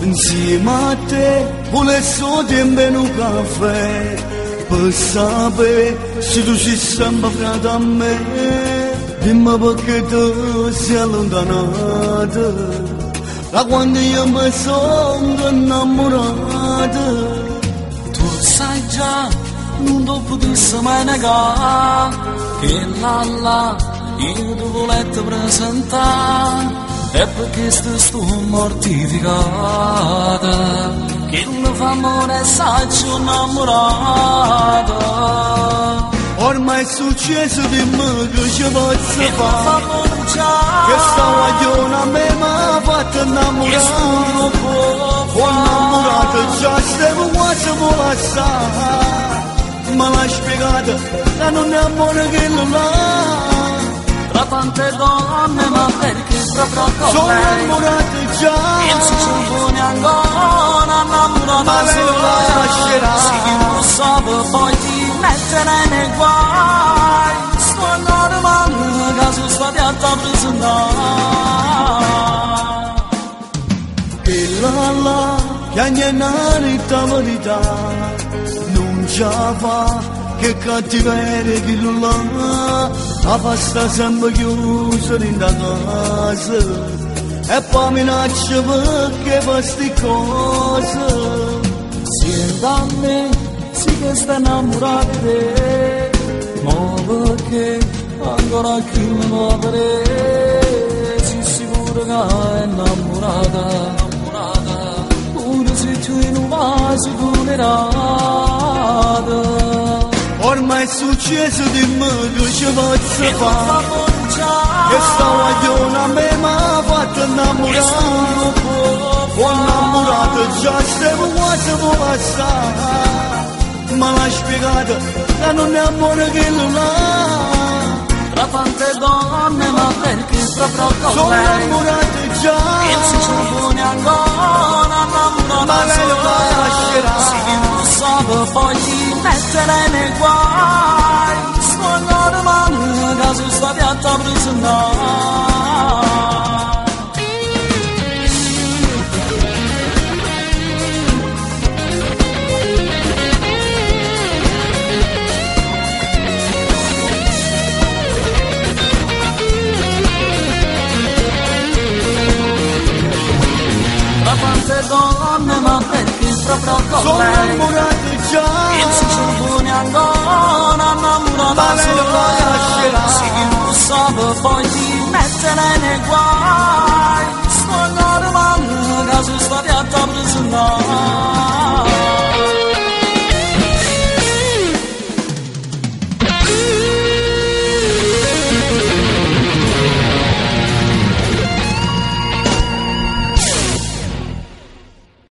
insieme a te volessi tempo un caffè per sapere se tu sei sempre frate a me. Dimmi perché tu sei allontanata da quando io mi sono innamorata. Tu sai già, non ti potessi mai negare che là io ti volevo presentare. E perché sto mortificata che non fa amore saggio innamorata. Ormai è successo di me che ci posso fare, che sta guaglione a me mi ha fatto innamorare. Ho innamorato già stiamo quasi molestare, ma l'ha spiegata che non è amore che non ha. Tra tante donne ma perché proprio con sono lei innamorato già, non si pone ancora innamorata ma lei non la lascerà. Se non sape poi ti mettere nei guai. Sto normale che sono stati a te presentare. E là che ogni narita verità non ce la fa. Che cattiveria che non l'ha, la pasta sempre chiusa in da casa e poi minaccia perché fa sti cose. Senta a me, sì che sta innamorata di te, ma perché ancora chi mi muovere? Sei sicuro che è innamorata, pure se tu non vai sicurata. Ormai è successo di me che ci posso fare, che sta guaglione a me mi ha fatto innamorare. Ho innamorato già stiamo quasi molestare, ma l'ha spiegata che non è amore che non ha. Tra tante donne ma perché proprio con sono lei innamorato già, non si pone ancora innamorata. ma lei non la lascerà. Se non sape poi ti mettere nei guai. Sto normale che sono stati a te presentare. Quante donne ma perché proprio con sono lei innamorato già, non si pone ancora innamorata. ma lei non la lascerà. Se non sape poi ti mettere nei guai.